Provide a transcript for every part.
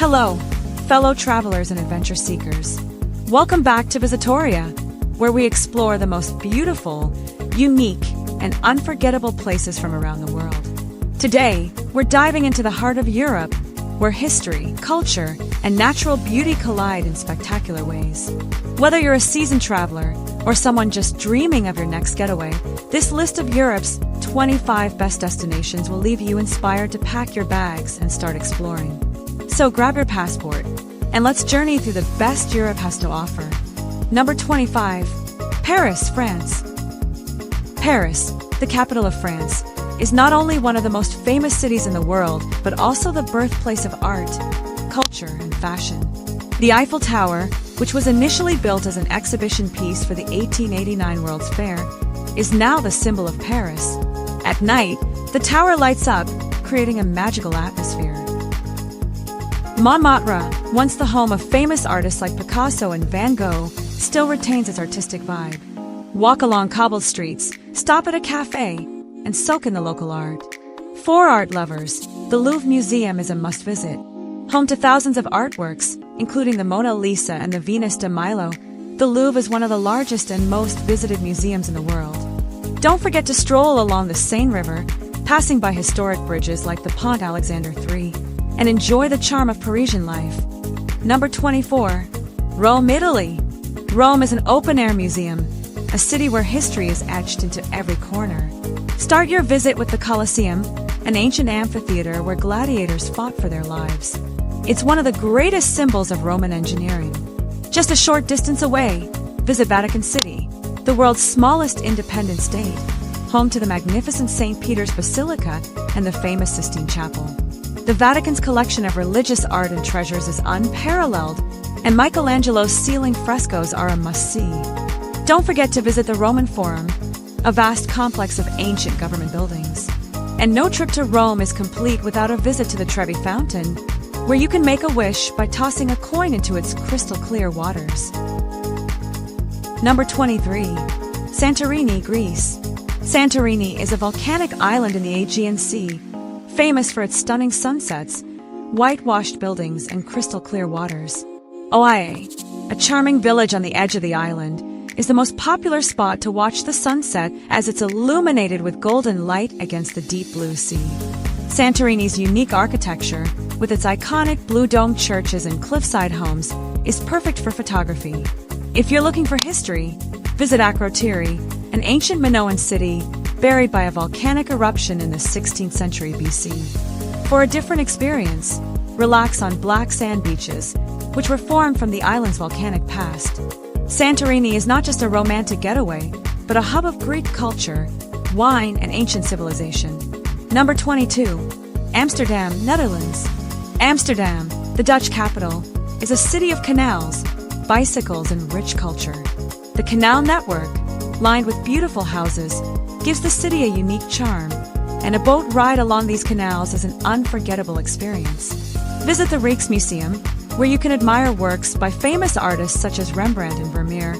Hello, fellow travelers and adventure seekers. Welcome back to Visitoria, where we explore the most beautiful, unique, and unforgettable places from around the world. Today, we're diving into the heart of Europe, where history, culture, and natural beauty collide in spectacular ways. Whether you're a seasoned traveler or someone just dreaming of your next getaway, this list of Europe's 25 best destinations will leave you inspired to pack your bags and start exploring. So grab your passport, and let's journey through the best Europe has to offer. Number 25. Paris, France. Paris, the capital of France, is not only one of the most famous cities in the world, but also the birthplace of art, culture, and fashion. The Eiffel Tower, which was initially built as an exhibition piece for the 1889 World's Fair, is now the symbol of Paris. At night, the tower lights up, creating a magical atmosphere. Montmartre, once the home of famous artists like Picasso and Van Gogh, still retains its artistic vibe. Walk along cobbled streets, stop at a cafe, and soak in the local art. For art lovers, the Louvre Museum is a must-visit. Home to thousands of artworks, including the Mona Lisa and the Venus de Milo, the Louvre is one of the largest and most visited museums in the world. Don't forget to stroll along the Seine River, passing by historic bridges like the Pont Alexander III, and enjoy the charm of Parisian life. Number 24. Rome, Italy. Rome is an open-air museum, a city where history is etched into every corner. Start your visit with the Colosseum, an ancient amphitheater where gladiators fought for their lives. It's one of the greatest symbols of Roman engineering. Just a short distance away, visit Vatican City, the world's smallest independent state, home to the magnificent St. Peter's Basilica and the famous Sistine Chapel. The Vatican's collection of religious art and treasures is unparalleled, and Michelangelo's ceiling frescoes are a must-see. Don't forget to visit the Roman Forum, a vast complex of ancient government buildings. And no trip to Rome is complete without a visit to the Trevi Fountain, where you can make a wish by tossing a coin into its crystal-clear waters. Number 23. Santorini, Greece. Santorini is a volcanic island in the Aegean Sea, famous for its stunning sunsets, whitewashed buildings, and crystal-clear waters. Oahe, a charming village on the edge of the island, is the most popular spot to watch the sunset as it's illuminated with golden light against the deep blue sea. Santorini's unique architecture, with its iconic blue-domed churches and cliffside homes, is perfect for photography. If you're looking for history, visit Akrotiri, an ancient Minoan city buried by a volcanic eruption in the 16th century BC. For a different experience, relax on black sand beaches, which were formed from the island's volcanic past. Santorini is not just a romantic getaway, but a hub of Greek culture, wine, and ancient civilization. Number 22. Amsterdam, Netherlands. Amsterdam, the Dutch capital, is a city of canals, bicycles, and rich culture. The canal network, lined with beautiful houses, gives the city a unique charm, and a boat ride along these canals is an unforgettable experience. Visit the Rijksmuseum, where you can admire works by famous artists such as Rembrandt and Vermeer,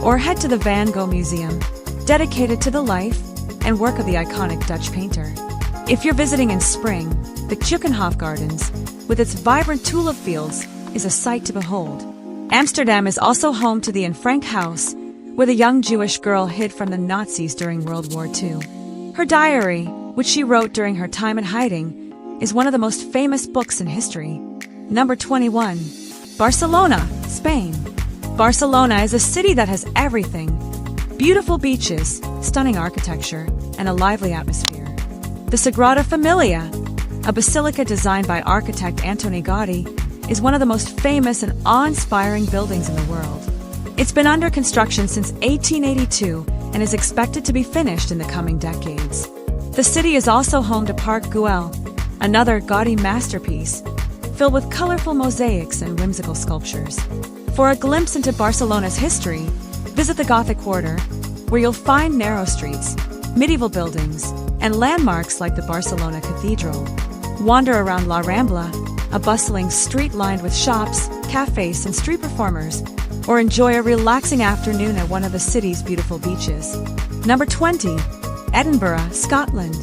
or head to the Van Gogh Museum, dedicated to the life and work of the iconic Dutch painter. If you're visiting in spring, the Keukenhof Gardens, with its vibrant tulip fields, is a sight to behold. Amsterdam is also home to the Anne Frank House, where the young Jewish girl hid from the Nazis during World War II. Her diary, which she wrote during her time in hiding, is one of the most famous books in history. Number 21. Barcelona, Spain. Barcelona is a city that has everything: beautiful beaches, stunning architecture, and a lively atmosphere. The Sagrada Familia, a basilica designed by architect Antoni Gaudí, is one of the most famous and awe-inspiring buildings in the world. It's been under construction since 1882 and is expected to be finished in the coming decades. The city is also home to Park Güell, another Gaudí masterpiece, filled with colorful mosaics and whimsical sculptures. For a glimpse into Barcelona's history, visit the Gothic Quarter, where you'll find narrow streets, medieval buildings, and landmarks like the Barcelona Cathedral. Wander around La Rambla, a bustling street lined with shops, cafes, and street performers, or enjoy a relaxing afternoon at one of the city's beautiful beaches. Number 20. Edinburgh, Scotland.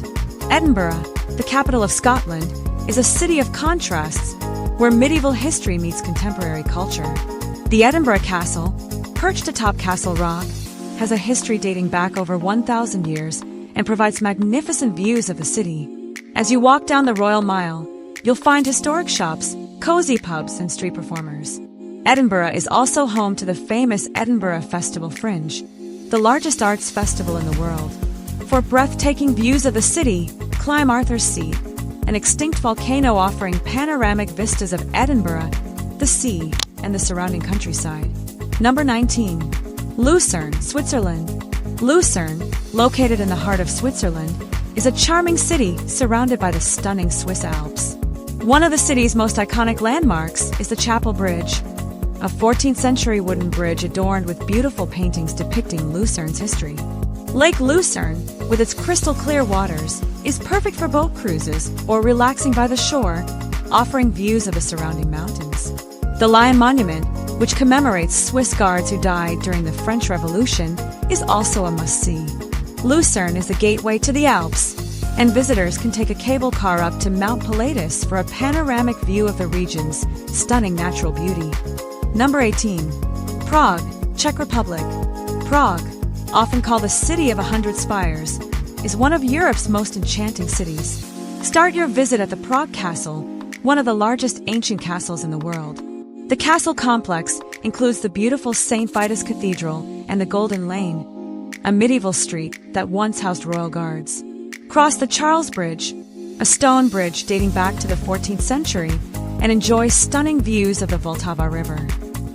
Edinburgh, the capital of Scotland, is a city of contrasts, where medieval history meets contemporary culture. The Edinburgh Castle, perched atop Castle Rock, has a history dating back over 1,000 years and provides magnificent views of the city. As you walk down the Royal Mile, you'll find historic shops, cozy pubs, and street performers. Edinburgh is also home to the famous Edinburgh Festival Fringe, the largest arts festival in the world. For breathtaking views of the city, climb Arthur's Seat, an extinct volcano offering panoramic vistas of Edinburgh, the sea, and the surrounding countryside. Number 19. Lucerne, Switzerland. Lucerne, located in the heart of Switzerland, is a charming city surrounded by the stunning Swiss Alps. One of the city's most iconic landmarks is the Chapel Bridge, a 14th century wooden bridge adorned with beautiful paintings depicting Lucerne's history. Lake Lucerne, with its crystal clear waters, is perfect for boat cruises or relaxing by the shore, offering views of the surrounding mountains. The Lion Monument, which commemorates Swiss guards who died during the French Revolution, is also a must-see. Lucerne is the gateway to the Alps, and visitors can take a cable car up to Mount Pilatus for a panoramic view of the region's stunning natural beauty. Number 18. Prague, Czech Republic. Prague, often called the City of 100 Spires, is one of Europe's most enchanting cities. Start your visit at the Prague Castle, one of the largest ancient castles in the world. The castle complex includes the beautiful St. Vitus Cathedral and the Golden Lane, a medieval street that once housed royal guards. Cross the Charles Bridge, a stone bridge dating back to the 14th century, and enjoy stunning views of the Vltava River.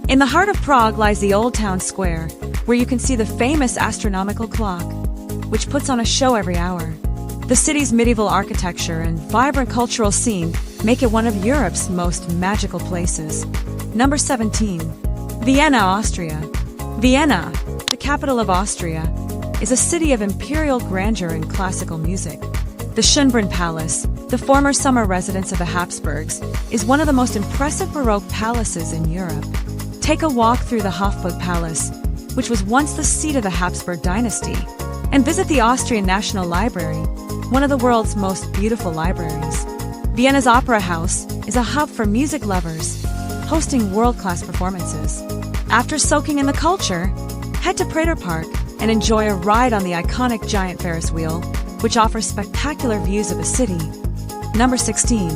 In the heart of Prague lies the Old Town Square, where you can see the famous astronomical clock, which puts on a show every hour. The city's medieval architecture and vibrant cultural scene make it one of Europe's most magical places. Number 17. Vienna, Austria. Vienna, the capital of Austria, is a city of imperial grandeur and classical music. The Schönbrunn Palace, the former summer residence of the Habsburgs, is one of the most impressive Baroque palaces in Europe. Take a walk through the Hofburg Palace, which was once the seat of the Habsburg dynasty, and visit the Austrian National Library, one of the world's most beautiful libraries. Vienna's Opera House is a hub for music lovers, hosting world-class performances. After soaking in the culture, head to Prater Park and enjoy a ride on the iconic giant Ferris wheel, which offers spectacular views of the city. Number 16.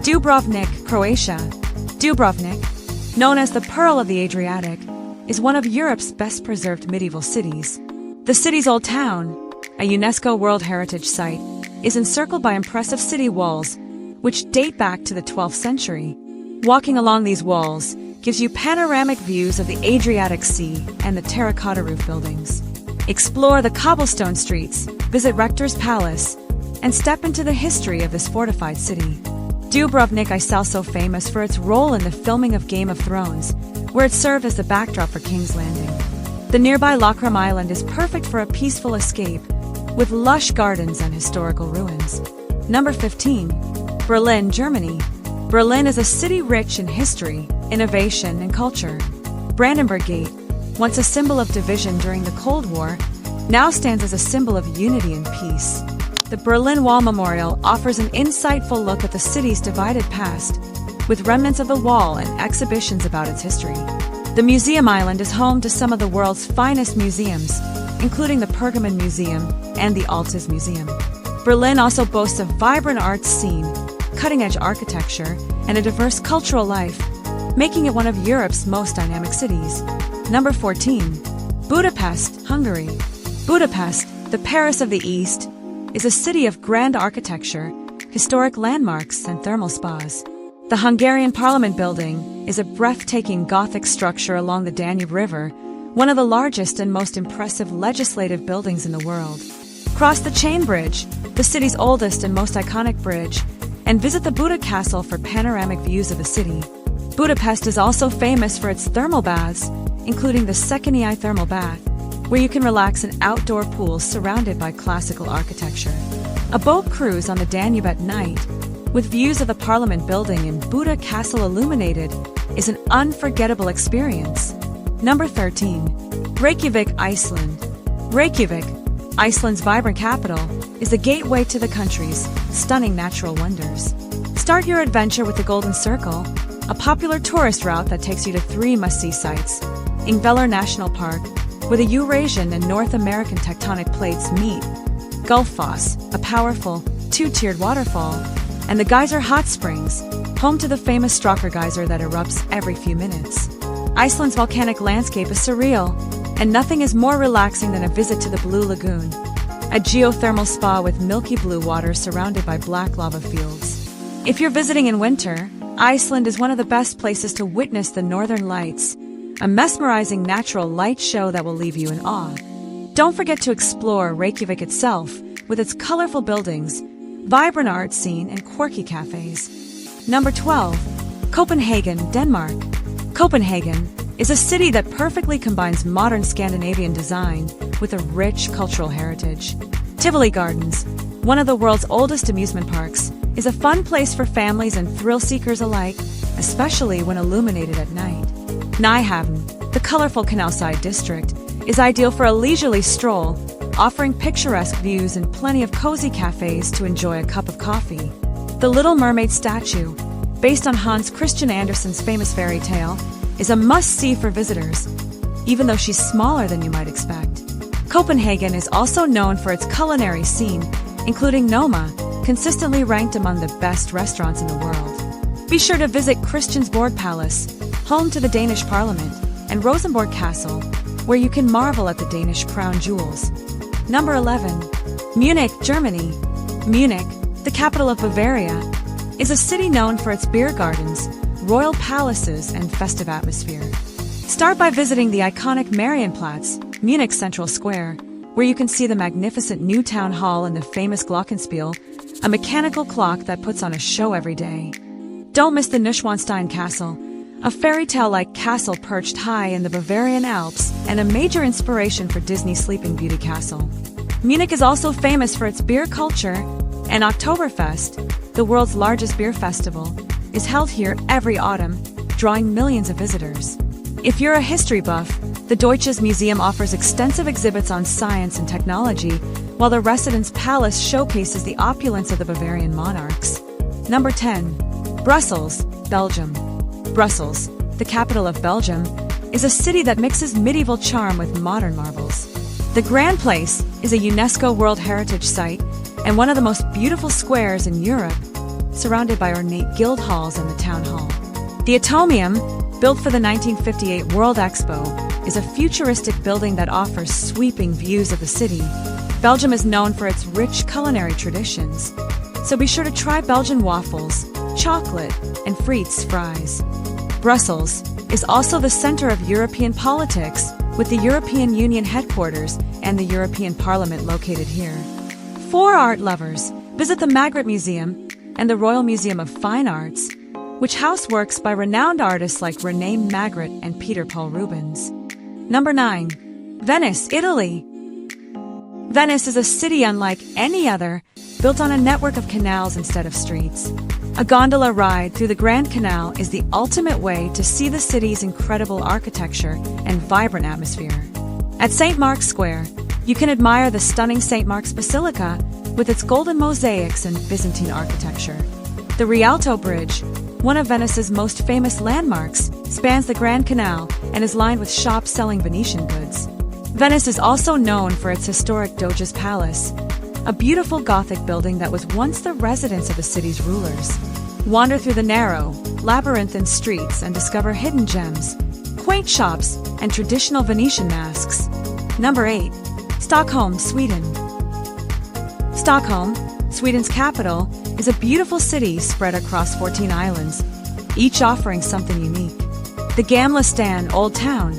Dubrovnik, Croatia. Dubrovnik, known as the Pearl of the Adriatic, is one of Europe's best-preserved medieval cities. The city's old town, a UNESCO World Heritage Site, is encircled by impressive city walls, which date back to the 12th century. Walking along these walls gives you panoramic views of the Adriatic Sea and the terracotta roof buildings. Explore the cobblestone streets, visit Rector's Palace, and step into the history of this fortified city. Dubrovnik is also famous for its role in the filming of Game of Thrones, where it served as the backdrop for King's Landing. The nearby Lokrum Island is perfect for a peaceful escape, with lush gardens and historical ruins. Number 15. Berlin, Germany. Berlin is a city rich in history, innovation, and culture. Brandenburg Gate, once a symbol of division during the Cold War, now stands as a symbol of unity and peace. The Berlin Wall Memorial offers an insightful look at the city's divided past, with remnants of the wall and exhibitions about its history. The Museum Island is home to some of the world's finest museums, including the Pergamon Museum and the Altes Museum. Berlin also boasts a vibrant arts scene, cutting-edge architecture, and a diverse cultural life, making it one of Europe's most dynamic cities. Number 14. Budapest, Hungary. Budapest, the Paris of the East, is a city of grand architecture, historic landmarks, and thermal spas. The Hungarian Parliament Building is a breathtaking Gothic structure along the Danube River, one of the largest and most impressive legislative buildings in the world. Cross the Chain Bridge, the city's oldest and most iconic bridge, and visit the Buda Castle for panoramic views of the city. Budapest is also famous for its thermal baths, including the Székely Thermal Bath, where you can relax in outdoor pools surrounded by classical architecture. A boat cruise on the Danube at night, with views of the Parliament Building and Buda Castle illuminated, is an unforgettable experience. Number 13. Reykjavik, Iceland. Reykjavik, Iceland's vibrant capital, is the gateway to the country's stunning natural wonders. Start your adventure with the Golden Circle, a popular tourist route that takes you to 3 must-see sites. Ingvellir National Park, where the Eurasian and North American tectonic plates meet. Gullfoss, a powerful, 2-tiered waterfall. And the Geyser Hot Springs, home to the famous Stråkar geyser that erupts every few minutes. Iceland's volcanic landscape is surreal, and nothing is more relaxing than a visit to the Blue Lagoon, a geothermal spa with milky blue water surrounded by black lava fields. If you're visiting in winter, Iceland is one of the best places to witness the Northern Lights, a mesmerizing natural light show that will leave you in awe. Don't forget to explore Reykjavik itself, with its colorful buildings, vibrant art scene, and quirky cafes. Number 12. Copenhagen, Denmark. Copenhagen is a city that perfectly combines modern Scandinavian design with a rich cultural heritage. Tivoli Gardens, one of the world's oldest amusement parks, is a fun place for families and thrill-seekers alike, especially when illuminated at night. Nyhavn, the colorful canal-side district, is ideal for a leisurely stroll, offering picturesque views and plenty of cozy cafes to enjoy a cup of coffee. The Little Mermaid statue, based on Hans Christian Andersen's famous fairy tale, is a must-see for visitors, even though she's smaller than you might expect. Copenhagen is also known for its culinary scene, including Noma, consistently ranked among the best restaurants in the world. Be sure to visit Christiansborg Palace, home to the Danish Parliament, and Rosenborg Castle, where you can marvel at the Danish crown jewels. Number 11. Munich, Germany. Munich, the capital of Bavaria, is a city known for its beer gardens, royal palaces, and festive atmosphere. Start by visiting the iconic Marienplatz, Munich's central square, where you can see the magnificent new town hall and the famous Glockenspiel, a mechanical clock that puts on a show every day. Don't miss the Neuschwanstein Castle, a fairy tale-like castle perched high in the Bavarian Alps and a major inspiration for Disney's Sleeping Beauty castle. Munich is also famous for its beer culture, and Oktoberfest, the world's largest beer festival, is held here every autumn, drawing millions of visitors. If you're a history buff, the Deutsches Museum offers extensive exhibits on science and technology, while the Residence Palace showcases the opulence of the Bavarian monarchs. Number 10. Brussels, Belgium. Brussels, the capital of Belgium, is a city that mixes medieval charm with modern marvels. The Grand Place is a UNESCO World Heritage Site and one of the most beautiful squares in Europe, surrounded by ornate guild halls and the town hall. The Atomium, built for the 1958 World Expo, is a futuristic building that offers sweeping views of the city. Belgium is known for its rich culinary traditions, so be sure to try Belgian waffles, chocolate, and frites fries. Brussels is also the center of European politics, with the European Union headquarters and the European Parliament located here. For art lovers, visit the Magritte Museum and the Royal Museum of Fine Arts, which house works by renowned artists like René Magritte and Peter Paul Rubens. Number 9. Venice, Italy. Venice is a city unlike any other, built on a network of canals instead of streets. A gondola ride through the Grand Canal is the ultimate way to see the city's incredible architecture and vibrant atmosphere. At St. Mark's Square, you can admire the stunning St. Mark's Basilica with its golden mosaics and Byzantine architecture. The Rialto Bridge, one of Venice's most famous landmarks, spans the Grand Canal and is lined with shops selling Venetian goods. Venice is also known for its historic Doge's Palace, a beautiful Gothic building that was once the residence of the city's rulers. Wander through the narrow, labyrinthine streets and discover hidden gems, quaint shops, and traditional Venetian masks. Number 8. Stockholm, Sweden. Stockholm, Sweden's capital, is a beautiful city spread across 14 islands, each offering something unique. The Gamla Stan Old Town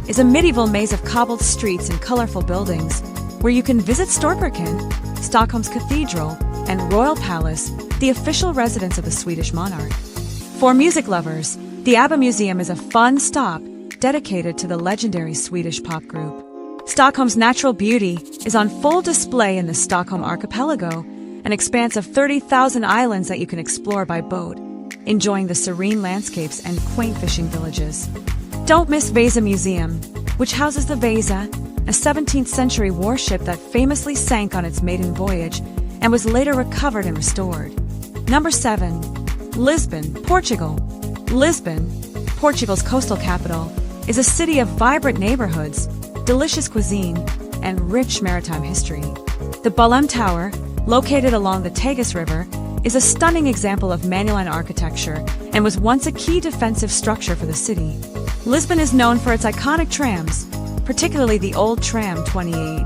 is a medieval maze of cobbled streets and colorful buildings, where you can visit Storkyrkan, Stockholm's cathedral, and Royal Palace, the official residence of the Swedish monarch. For music lovers, the ABBA Museum is a fun stop dedicated to the legendary Swedish pop group. Stockholm's natural beauty is on full display in the Stockholm Archipelago, an expanse of 30,000 islands that you can explore by boat, enjoying the serene landscapes and quaint fishing villages. Don't miss Vasa Museum, which houses the Vasa, a 17th century warship that famously sank on its maiden voyage and was later recovered and restored. Number 7. Lisbon, Portugal. Lisbon, Portugal's coastal capital, is a city of vibrant neighborhoods, delicious cuisine, and rich maritime history. The Belém Tower, located along the Tagus River, is a stunning example of Manueline architecture and was once a key defensive structure for the city. Lisbon is known for its iconic trams, particularly the Old Tram 28,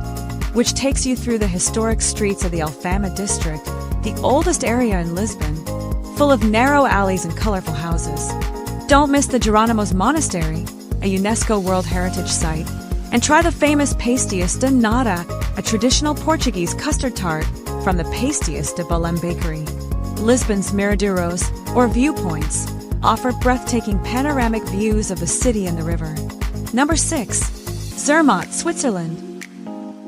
which takes you through the historic streets of the Alfama district, the oldest area in Lisbon, full of narrow alleys and colorful houses. Don't miss the Jerónimos Monastery, a UNESCO World Heritage Site, and try the famous pastéis de nata, a traditional Portuguese custard tart from the Pastéis de Belém bakery. Lisbon's miradouros, or viewpoints, offer breathtaking panoramic views of the city and the river. Number 6. Zermatt, Switzerland.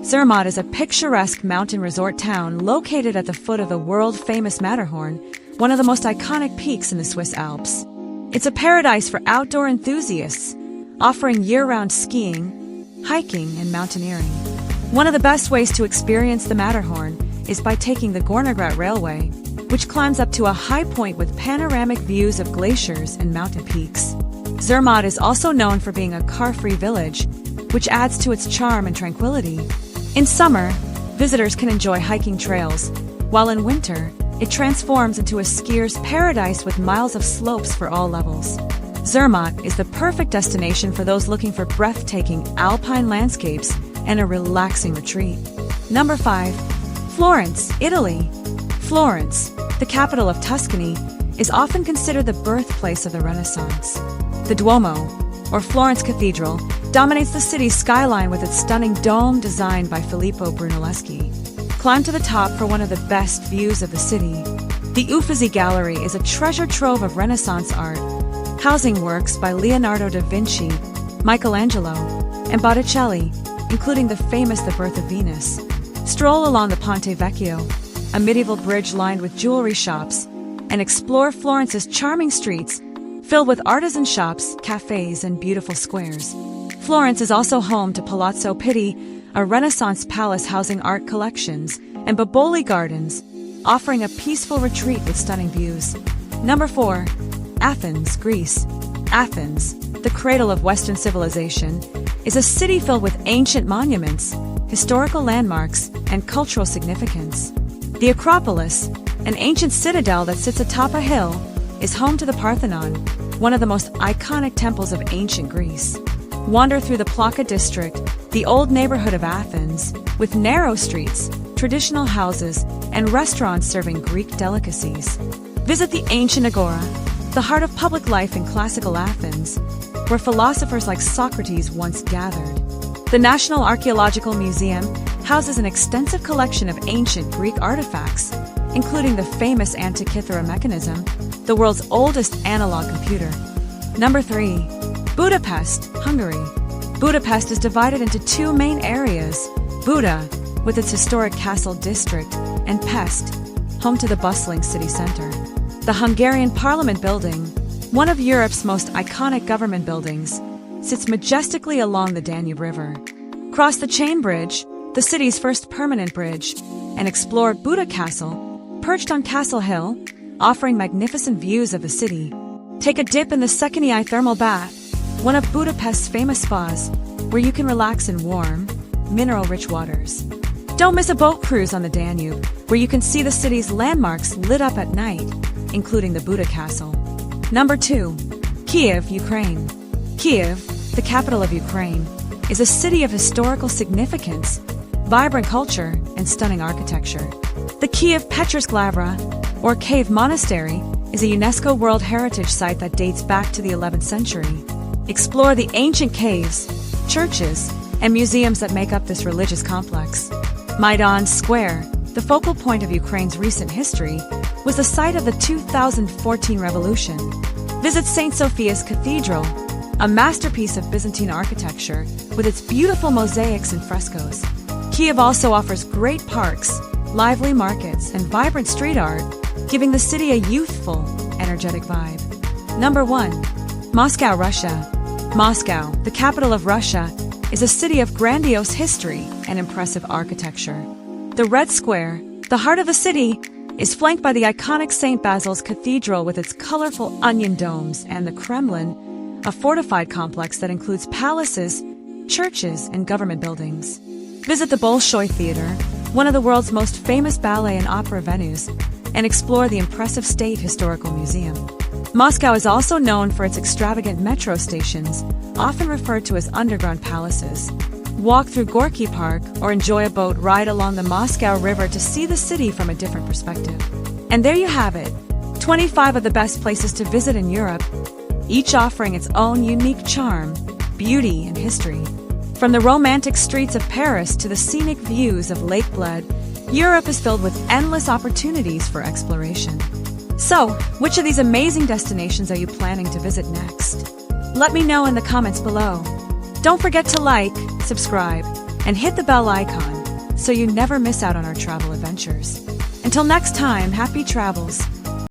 Zermatt is a picturesque mountain resort town located at the foot of the world-famous Matterhorn, one of the most iconic peaks in the Swiss Alps. It's a paradise for outdoor enthusiasts, offering year-round skiing, hiking, and mountaineering. One of the best ways to experience the Matterhorn is by taking the Gornergrat Railway, which climbs up to a high point with panoramic views of glaciers and mountain peaks. Zermatt is also known for being a car-free village, which adds to its charm and tranquility. In summer, visitors can enjoy hiking trails, while in winter, it transforms into a skier's paradise with miles of slopes for all levels. Zermatt is the perfect destination for those looking for breathtaking alpine landscapes and a relaxing retreat. Number 5. Florence, Italy. Florence, the capital of Tuscany, is often considered the birthplace of the Renaissance. The Duomo, or Florence Cathedral, dominates the city's skyline with its stunning dome designed by Filippo Brunelleschi. Climb to the top for one of the best views of the city. The Uffizi Gallery is a treasure trove of Renaissance art, housing works by Leonardo da Vinci, Michelangelo, and Botticelli, including the famous The Birth of Venus. Stroll along the Ponte Vecchio, a medieval bridge lined with jewelry shops, and explore Florence's charming streets, filled with artisan shops, cafes, and beautiful squares. Florence is also home to Palazzo Pitti, a Renaissance palace housing art collections, and Boboli Gardens, offering a peaceful retreat with stunning views. Number 4. Athens, Greece. Athens, the cradle of Western civilization, is a city filled with ancient monuments, historical landmarks, and cultural significance. The Acropolis, an ancient citadel that sits atop a hill, is home to the Parthenon, one of the most iconic temples of ancient Greece. Wander through the Plaka district, the old neighborhood of Athens, with narrow streets, traditional houses, and restaurants serving Greek delicacies. Visit the ancient Agora, the heart of public life in classical Athens, where philosophers like Socrates once gathered. The National Archaeological Museum houses an extensive collection of ancient Greek artifacts, including the famous Antikythera mechanism, the world's oldest analog computer. Number 3. Budapest, Hungary. Budapest is divided into two main areas: Buda, with its historic castle district, and Pest, home to the bustling city center. The Hungarian Parliament building, one of Europe's most iconic government buildings, sits majestically along the Danube River. Cross the Chain Bridge, the city's first permanent bridge, and explore Buda Castle, perched on Castle Hill, offering magnificent views of the city. Take a dip in the Székely thermal bath, one of Budapest's famous spas, where you can relax in warm, mineral-rich waters. Don't miss a boat cruise on the Danube, where you can see the city's landmarks lit up at night, including the Buda Castle. Number 2. Kyiv, Ukraine. Kyiv, the capital of Ukraine, is a city of historical significance, vibrant culture, and stunning architecture. The Kyiv Petrus Lavra, or Cave Monastery, is a UNESCO World Heritage Site that dates back to the 11th century. Explore the ancient caves, churches, and museums that make up this religious complex. Maidan Square, the focal point of Ukraine's recent history, was the site of the 2014 revolution. Visit St. Sophia's Cathedral, a masterpiece of Byzantine architecture with its beautiful mosaics and frescoes. Kyiv also offers great parks, lively markets, and vibrant street art, giving the city a youthful, energetic vibe. Number 1. Moscow, Russia. Moscow, the capital of Russia, is a city of grandiose history and impressive architecture. The Red Square, the heart of the city, is flanked by the iconic St. Basil's Cathedral with its colorful onion domes and the Kremlin, a fortified complex that includes palaces, churches, and government buildings. Visit the Bolshoi Theater, one of the world's most famous ballet and opera venues, and explore the impressive State Historical Museum. Moscow is also known for its extravagant metro stations, often referred to as underground palaces. Walk through Gorky Park or enjoy a boat ride along the Moscow River to see the city from a different perspective. And there you have it, 25 of the best places to visit in Europe, each offering its own unique charm, beauty, and history. From the romantic streets of Paris to the scenic views of Lake Bled, Europe is filled with endless opportunities for exploration. So, which of these amazing destinations are you planning to visit next? Let me know in the comments below. Don't forget to like, subscribe, and hit the bell icon so you never miss out on our travel adventures. Until next time, happy travels.